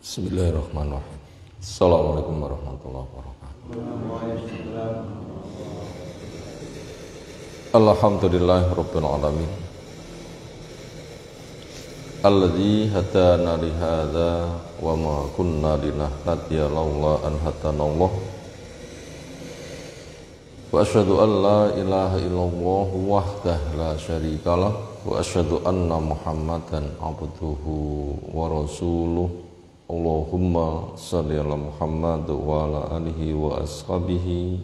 Bismillahirrahmanirrahim. Assalamualaikum warahmatullahi wabarakatuh. Alhamdulillahirabbil alamin. Alladzi hadana li hadza wa ma kunna linahtadiya laula an hadanallah. Wa asyhadu an la ilaha illallah wahdahu la syarikalah wa asyhadu anna Muhammadan abduhu wa rasuluh. Allahumma salli ala Muhammad wa ala alihi wa ashabihi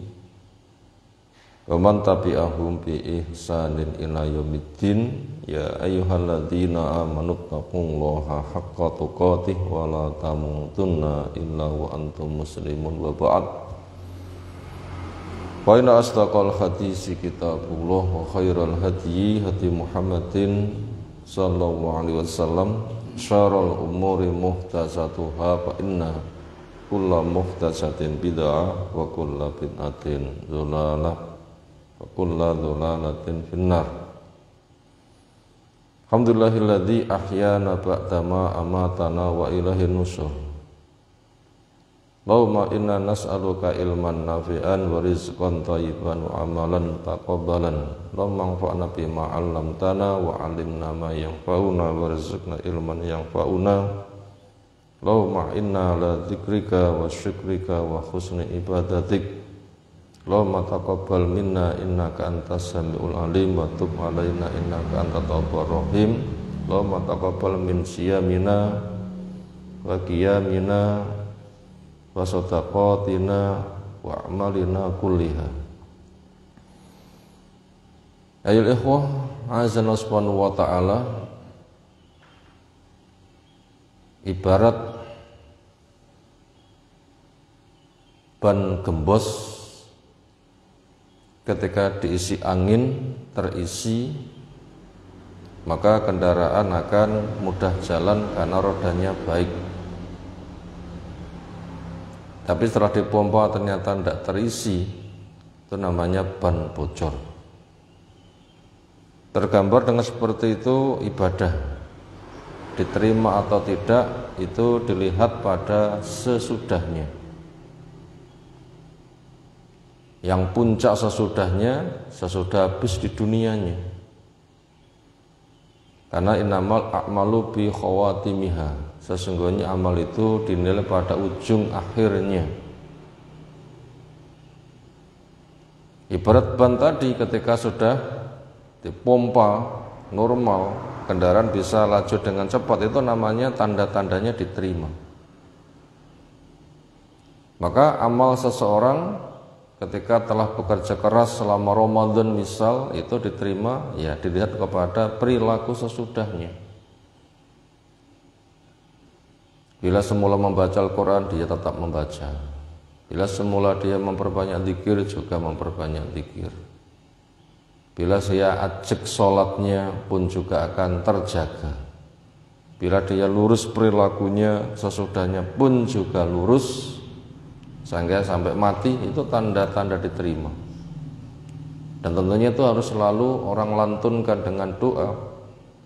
wa man tabi'ahum bi ihsanin ila yaumiddin. Ya ayyuhalladzina amanu taqullaha haqqa tuqatih wa la tamutunna illa wa antum muslimun wa ba'd. Fa inna asdaqal hadisi kitabullah wa khairal hadyi hadi Muhammadin sallallahu alaihi wasallam. Syarul umuri muhtasatuha fa inna kulla muhtasatin bid'ah wa kulla bid'atin dhalalah wa kulla dhalalatin finnar. Alhamdulillahilladzi ahyana ba'dama amatana wa ilahin nusur. Allahumma inna nas'aluka ilman nafi'an wa rizqan thayyiban wa amalan taqabbalan. Allahumma anfa'na bima 'allamtana wa 'allimna ma yanfa'una warzuqna ilman yanfa'una. Allahumma inna ala dzikrika wa syukrika wa husni ibadatik. Allahumma taqabbal minna innaka antas samiul alim wa tub 'alaina innaka antat tawwabur rahim. Allahumma taqabbal min siyamina wa qiyamina wa sadaqatina wa amalina kulliha. Ayol ikhwah azza subhanahu wa ta'ala, ibarat ban gembos ketika diisi angin terisi, maka kendaraan akan mudah jalan karena rodanya baik. Tapi setelah dipompa ternyata tidak terisi, itu namanya ban bocor. Tergambar dengan seperti itu ibadah. Diterima atau tidak itu dilihat pada sesudahnya. Yang puncak sesudahnya, sesudah habis di dunianya. Karena innamal a'malu bi khawatimiha. Sesungguhnya amal itu dinilai pada ujung akhirnya. Ibarat ban tadi ketika sudah dipompa normal, kendaraan bisa laju dengan cepat, itu namanya tanda-tandanya diterima. Maka amal seseorang ketika telah bekerja keras selama Ramadan misal, itu diterima, ya dilihat kepada perilaku sesudahnya. Bila semula membaca Al-Quran, dia tetap membaca. Bila semula dia memperbanyak zikir, juga memperbanyak zikir. Bila dia ajak sholatnya pun juga akan terjaga. Bila dia lurus perilakunya, sesudahnya pun juga lurus, sehingga sampai mati, itu tanda-tanda diterima. Dan tentunya itu harus selalu orang lantunkan dengan doa.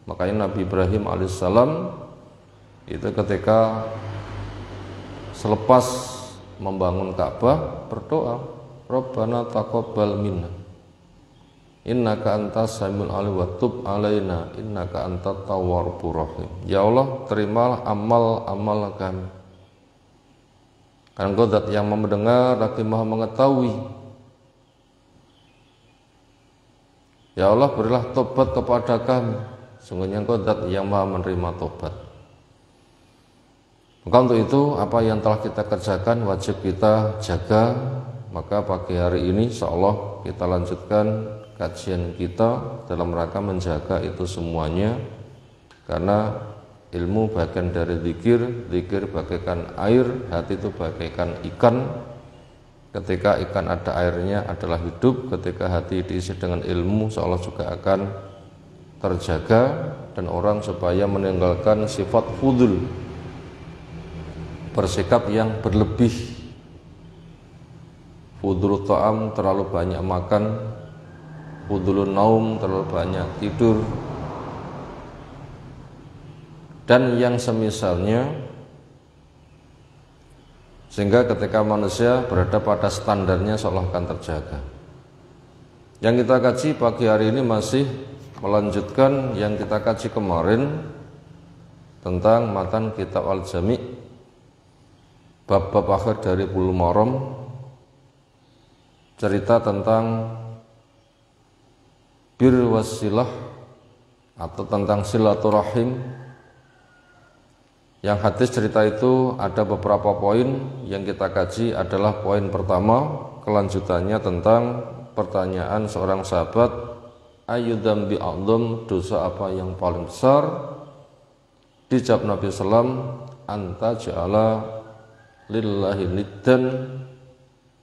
Makanya Nabi Ibrahim alaihissalam itu ketika selepas membangun Ka'bah berdoa, Rabbana taqabbal minna innaka antas samiul alim wa tub alaina innaka antat tawwabur rahim. Ya Allah, terimalah amal-amal kami, karena Engkau zat yang mendengar lagi maha mengetahui. Ya Allah, berilah tobat kepada kami, sungguhnya Engkau zat yang maha menerima tobat. Maka untuk itu apa yang telah kita kerjakan wajib kita jaga. Maka pagi hari ini insyaallah kita lanjutkan kajian kita dalam rangka menjaga itu semuanya. Karena ilmu bagian dari zikir, zikir bagaikan air, hati itu bagaikan ikan. Ketika ikan ada airnya adalah hidup, ketika hati diisi dengan ilmu insyaallah juga akan terjaga. Dan orang supaya meninggalkan sifat fudul, bersikap yang berlebih. Fudulul ta'am, terlalu banyak makan. Fudulun naum, terlalu banyak tidur. dan yang semisalnya, Sehingga ketika manusia berada pada standarnya seolah akan terjaga. Yang kita kaji pagi hari ini masih melanjutkan yang kita kaji kemarin tentang matan kitab Al-Jami', bab-bab akhir dari Bulughul Maram, cerita tentang bir wasilah atau tentang silaturahim. Yang hadis cerita itu ada beberapa poin. Yang kita kaji adalah poin pertama, kelanjutannya tentang pertanyaan seorang sahabat, ayyudzambi a'dzam, dosa apa yang paling besar? Dijawab Nabi sallam, anta ja'ala lillahi niddan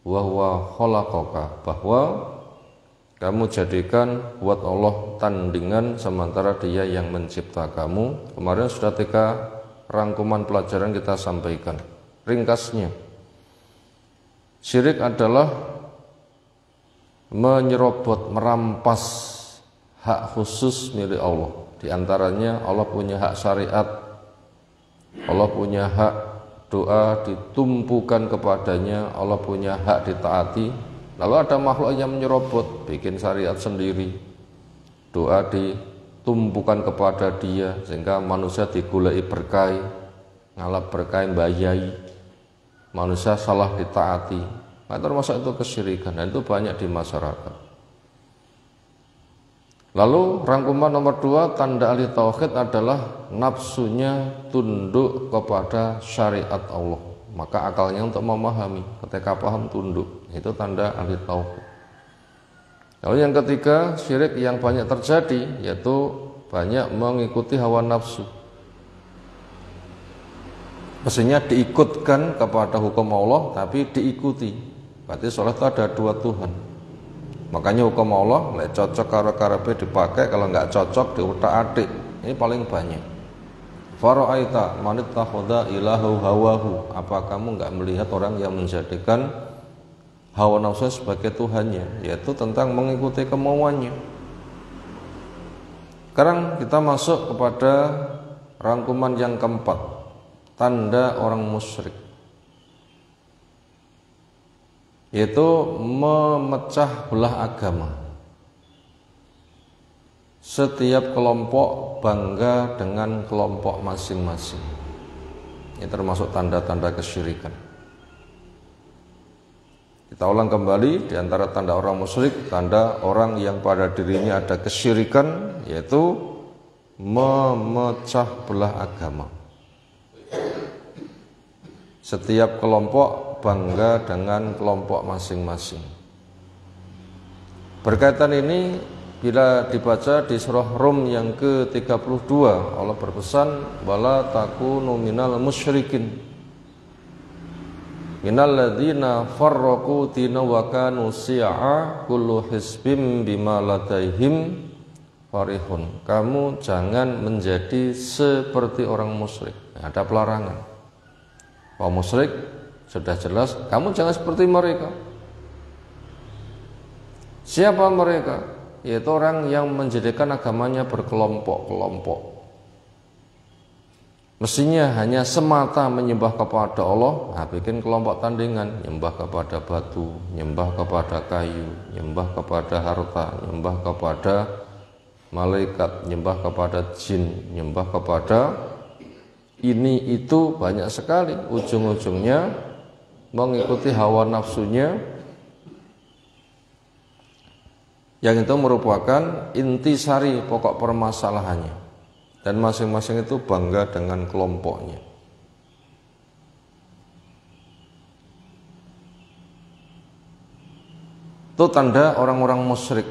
wa huwa khalaqaka, bahwa kamu jadikan buat Allah tandingan sementara Dia yang mencipta kamu. Kemarin sudah rangkuman pelajaran kita sampaikan. Ringkasnya, syirik adalah menyerobot, merampas hak khusus milik Allah. Di antaranya Allah punya hak syariat, Allah punya hak doa ditumpukan kepadanya, Allah punya hak ditaati. Lalu ada makhluk yang menyerobot, bikin syariat sendiri, doa ditumpukan kepada dia, sehingga manusia digulai berkah, ngalap berkah bayai, manusia salah ditaati. Nah, termasuk itu kesyirikan, dan itu banyak di masyarakat. Lalu rangkuman nomor 2, tanda ahli tauhid adalah nafsunya tunduk kepada syariat Allah. Maka akalnya untuk memahami, ketika paham tunduk, itu tanda ahli tauhid. Lalu yang ketiga, syirik yang banyak terjadi yaitu banyak mengikuti hawa nafsu. Mestinya diikutkan kepada hukum Allah, tapi diikuti. Berarti seolah itu ada dua Tuhan. Makanya hukum Allah lek cocok karo karepe dipakai, kalau nggak cocok diutak-atik. Ini paling banyak. Fara'aita man ittakhadha ilahu hawahu. Apa kamu nggak melihat orang yang menjadikan hawa nafsu sebagai Tuhannya, yaitu tentang mengikuti kemauannya. Sekarang kita masuk kepada rangkuman yang keempat, tanda orang musyrik, yaitu memecah belah agama. Setiap kelompok bangga dengan kelompok masing-masing. Ini termasuk tanda-tanda kesyirikan. Kita ulang kembali, di antara tanda orang musyrik, tanda orang yang pada dirinya ada kesyirikan, yaitu memecah belah agama. Setiap kelompok bangga dengan kelompok masing-masing. Berkaitan ini, bila dibaca di surah Rum yang ke-32, Allah berpesan, wala takunu minal musyrikin minal ladzina farraqu dina wa kanu syi'a kullu hizbim bima ladaihim farihun. Kamu jangan menjadi seperti orang musyrik. Ada pelarangan. Kaum musyrik sudah jelas, kamu jangan seperti mereka. Siapa mereka? Yaitu orang yang menjadikan agamanya berkelompok-kelompok. Mestinya hanya semata menyembah kepada Allah, nah bikin kelompok tandingan, nyembah kepada batu, nyembah kepada kayu, nyembah kepada harta, nyembah kepada malaikat, nyembah kepada jin, nyembah kepada ini itu, banyak sekali. Ujung-ujungnya mengikuti hawa nafsunya, yang itu merupakan intisari pokok permasalahannya. Dan masing-masing itu bangga dengan kelompoknya. Itu tanda orang-orang musyrik.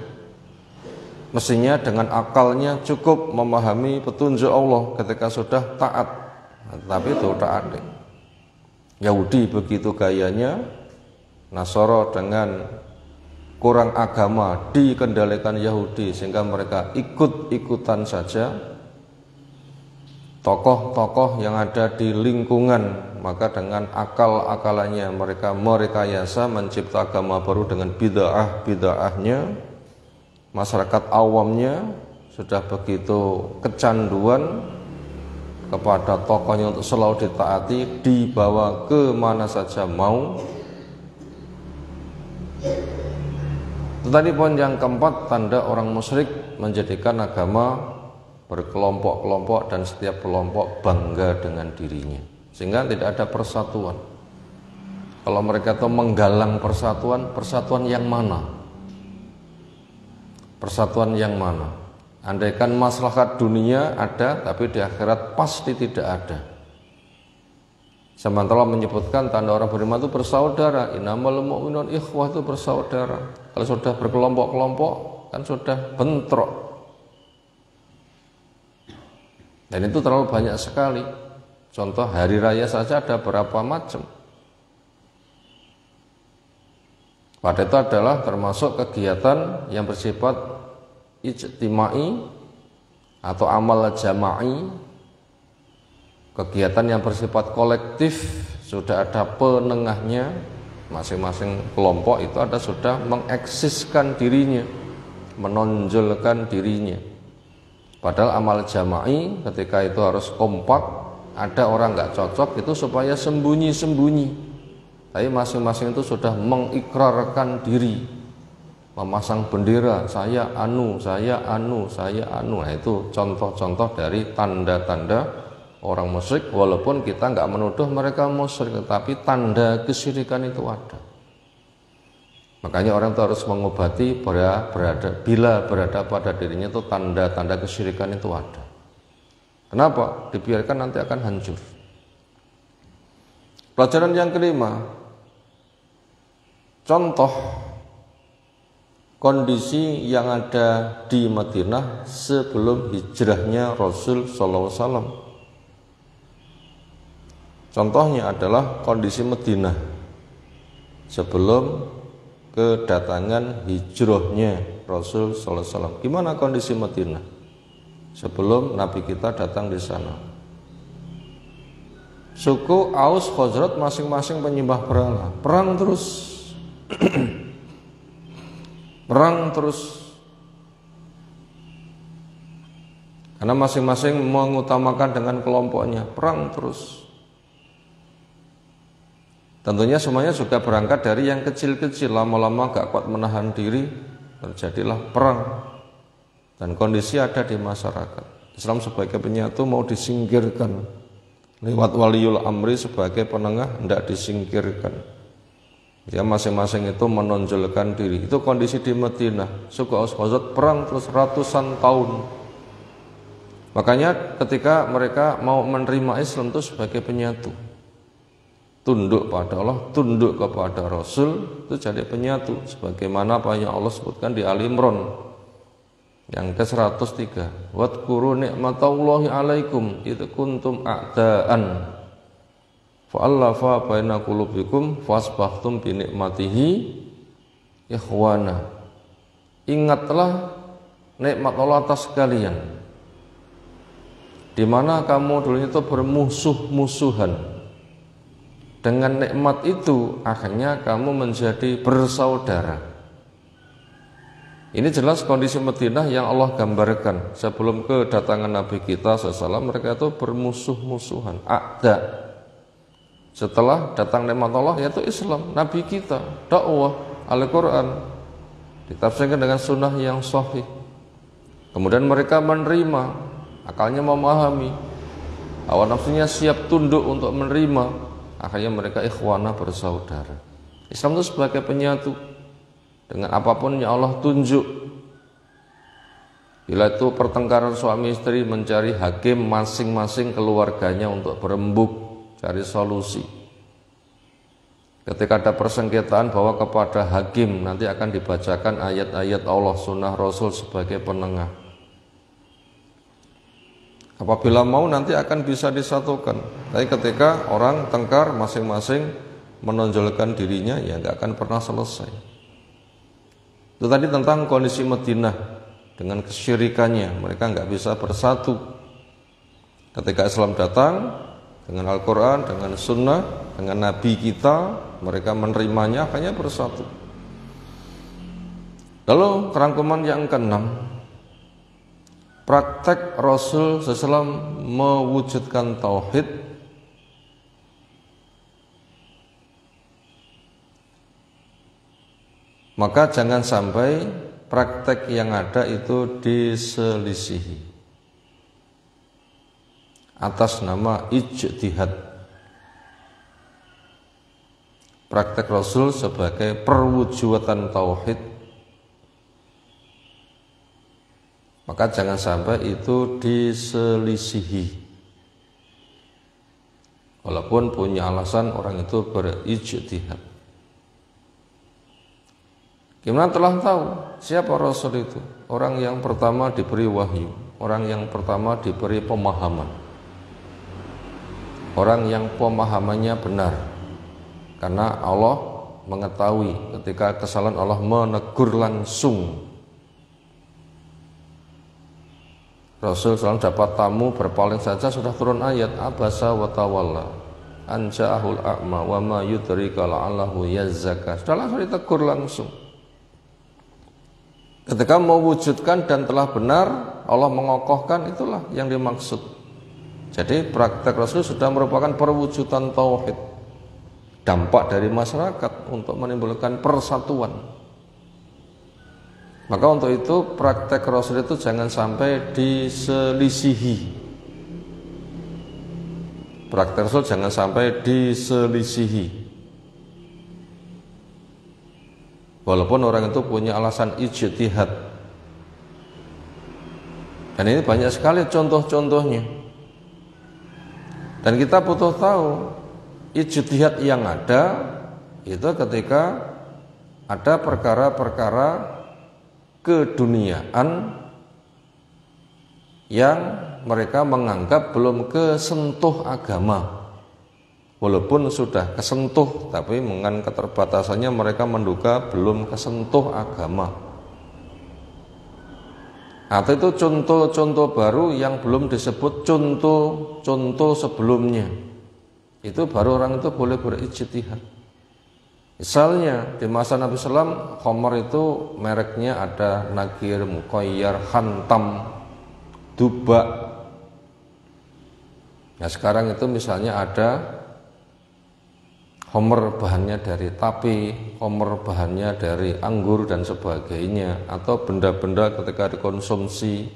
Mestinya dengan akalnya cukup memahami petunjuk Allah ketika sudah taat. Tapi itu taat. Yahudi begitu gayanya, Nasara dengan kurang agama dikendalikan Yahudi sehingga mereka ikut-ikutan saja. Tokoh-tokoh yang ada di lingkungan, maka dengan akal-akalannya mereka merekayasa mencipta agama baru dengan bid'ah-bid'ahnya. Masyarakat awamnya sudah begitu kecanduan kepada tokohnya untuk selalu ditaati, dibawa ke mana saja mau. Itu tadi poin yang keempat, tanda orang musyrik menjadikan agama berkelompok-kelompok dan setiap kelompok bangga dengan dirinya, sehingga tidak ada persatuan. Kalau mereka itu menggalang persatuan, persatuan yang mana? Persatuan yang mana? Andaikan maslahat dunia ada, tapi di akhirat pasti tidak ada. Sementara menyebutkan tanda orang beriman itu bersaudara, innamal mu'minun ikhwah, itu bersaudara. Kalau sudah berkelompok-kelompok kan sudah bentrok. Dan itu terlalu banyak sekali. Contoh hari raya saja ada berapa macam. Pada itu adalah termasuk kegiatan yang bersifat ijtimai atau amal jama'i, kegiatan yang bersifat kolektif, sudah ada penengahnya, masing-masing kelompok itu ada sudah mengeksiskan dirinya, menonjolkan dirinya. Padahal amal jama'i ketika itu harus kompak, ada orang nggak cocok itu supaya sembunyi-sembunyi. Tapi masing-masing itu sudah mengikrarkan diri, memasang bendera, saya anu, saya anu, saya anu. Nah, itu contoh-contoh dari tanda-tanda orang musyrik, walaupun kita nggak menuduh mereka musyrik, tetapi tanda kesyirikan itu ada. Makanya orang itu harus mengobati bila berada pada dirinya itu tanda-tanda kesyirikan itu ada. Kenapa? Dibiarkan nanti akan hancur. Pelajaran yang kelima, contoh kondisi yang ada di Madinah sebelum hijrahnya Rasul SAW. Contohnya adalah kondisi Madinah sebelum kedatangan hijrahnya Rasul SAW. Gimana kondisi Madinah sebelum Nabi kita datang di sana? Suku Aus Khazraj masing-masing penyembah berhala, perang terus. Perang terus. Karena masing-masing mengutamakan dengan kelompoknya, perang terus. Tentunya semuanya juga berangkat dari yang kecil-kecil, lama-lama gak kuat menahan diri, terjadilah perang. Dan kondisi ada di masyarakat. Islam sebagai penyatu mau disingkirkan. Lewat waliul amri sebagai penengah hendak disingkirkan. Ya, masing-masing itu menonjolkan diri. Itu kondisi di Madinah. Suku Aus Khazraj perang terus ratusan tahun. Makanya ketika mereka mau menerima Islam itu sebagai penyatu, tunduk pada Allah, tunduk kepada Rasul, itu jadi penyatu. Sebagaimana apa yang Allah sebutkan di Ali Imran yang ke-103, wadhkuru ni'matallahi alaikum idh kuntum a'daan fa'allafa baina qulubikum fasbahtum bi ni'matihi ikhwana. Ingatlah nikmat Allah atas kalian, di mana kamu dulu itu bermusuh-musuhan. Dengan nikmat itu akhirnya kamu menjadi bersaudara. Ini jelas kondisi Madinah yang Allah gambarkan sebelum kedatangan Nabi kita SAW. Mereka itu bermusuh-musuhan, a'da. Setelah datang nikmat Allah yaitu Islam, Nabi kita, dakwah, Al-Quran, ditafsirkan dengan sunnah yang sahih. Kemudian mereka menerima, akalnya memahami, hawa nafsunya siap tunduk untuk menerima. Akhirnya mereka ikhwanah, bersaudara. Islam itu sebagai penyatu. Dengan apapun yang Allah tunjuk. Bila itu pertengkaran suami istri, mencari hakim masing-masing keluarganya untuk berembuk, cari solusi. Ketika ada persengketaan, bawa kepada hakim, nanti akan dibacakan ayat-ayat Allah, sunnah Rasul sebagai penengah. Apabila mau nanti akan bisa disatukan. Tapi ketika orang tengkar masing-masing menonjolkan dirinya, ya nggak akan pernah selesai. Itu tadi tentang kondisi Madinah dengan kesyirikannya, mereka nggak bisa bersatu. Ketika Islam datang dengan Al-Quran, dengan Sunnah, dengan Nabi kita, mereka menerimanya, akhirnya bersatu. Lalu kerangkuman yang keenam, praktek Rasul SAW mewujudkan tauhid, maka jangan sampai praktek yang ada itu diselisihi atas nama ijtihad. Praktek Rasul sebagai perwujudan tauhid, maka jangan sampai itu diselisihi. Walaupun punya alasan orang itu berijtihad. Gimana telah tahu siapa Rasul itu? Orang yang pertama diberi wahyu, orang yang pertama diberi pemahaman, orang yang pemahamannya benar. Karena Allah mengetahui ketika kesalahan, Allah menegur langsung. Rasul SAW dapat tamu berpaling saja sudah turun ayat abasa wa tawalla an ja'ahul a'ma wa ma yudrika la'allahu yazzaka. Sudah langsung ditegur langsung. Ketika mewujudkan dan telah benar, Allah mengokohkan, itulah yang dimaksud. Jadi praktek Rasul sudah merupakan perwujudan tauhid. Dampak dari masyarakat untuk menimbulkan persatuan. Maka untuk itu praktek Rasul itu jangan sampai diselisihi. Praktek Rasul jangan sampai diselisihi. Walaupun orang itu punya alasan ijtihad. Dan ini banyak sekali contoh-contohnya. Dan kita butuh tahu ijtihad yang ada itu ketika ada perkara-perkara keduniaan yang mereka menganggap belum kesentuh agama. Walaupun sudah kesentuh, tapi dengan keterbatasannya mereka menduga belum kesentuh agama. Atau itu contoh-contoh baru yang belum disebut contoh-contoh sebelumnya. Itu baru orang itu boleh berijtihad. Misalnya di masa Nabi SAW, khamar itu mereknya ada Nagir, Muqayyar, Khantam, Duba. Nah sekarang itu misalnya ada khamar bahannya dari tapi, khamar bahannya dari anggur dan sebagainya, atau benda-benda ketika dikonsumsi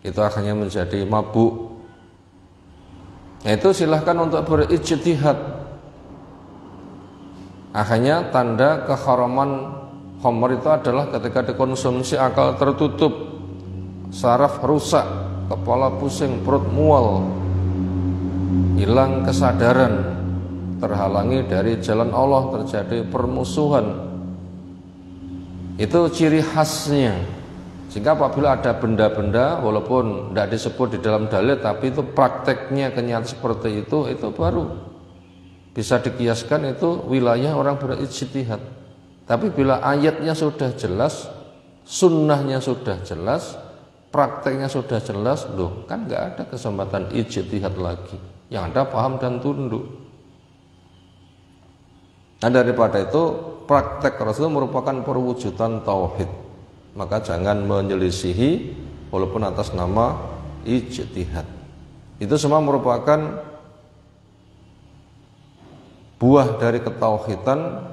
itu akhirnya menjadi mabuk. Nah, itu silahkan untuk berijtihad. Akhirnya tanda keharaman khamr itu adalah ketika dikonsumsi akal tertutup, saraf rusak, kepala pusing, perut mual, hilang kesadaran, terhalangi dari jalan Allah, terjadi permusuhan. Itu ciri khasnya. Sehingga apabila ada benda-benda walaupun tidak disebut di dalam dalil, tapi itu prakteknya kenyataan seperti itu baru bisa dikiaskan, itu wilayah orang berijtihad. Tapi bila ayatnya sudah jelas, sunnahnya sudah jelas, prakteknya sudah jelas, loh kan nggak ada kesempatan ijtihad lagi. Yang ada paham dan tunduk. Nah daripada itu praktek Rasul merupakan perwujudan tauhid. Maka jangan menyelisihi walaupun atas nama ijtihad. Itu semua merupakan buah dari ketauhidan,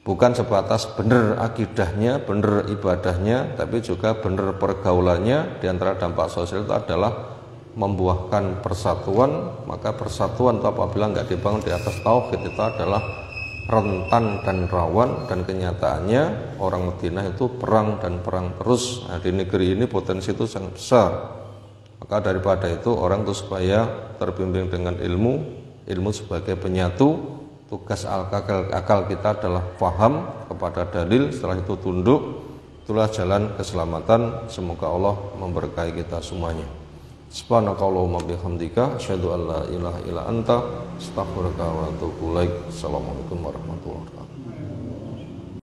bukan sebatas benar akidahnya, benar ibadahnya, tapi juga benar pergaulannya. Di antara dampak sosial itu adalah membuahkan persatuan. Maka persatuan itu apabila nggak dibangun di atas tauhid itu adalah rentan dan rawan, dan kenyataannya orang Madinah itu perang dan perang terus. Nah, di negeri ini potensi itu sangat besar. Maka daripada itu orang itu supaya terbimbing dengan ilmu sebagai penyatu. Tugas akal kita adalah paham kepada dalil, setelah itu tunduk. Itulah jalan keselamatan. Semoga Allah memberkahi kita semuanya. Subhanakallahumma bihamdika asyhadu an la ilaha illa anta astaghfiruka wa atubu ilaik. Assalamualaikum warahmatullahi wabarakatuh.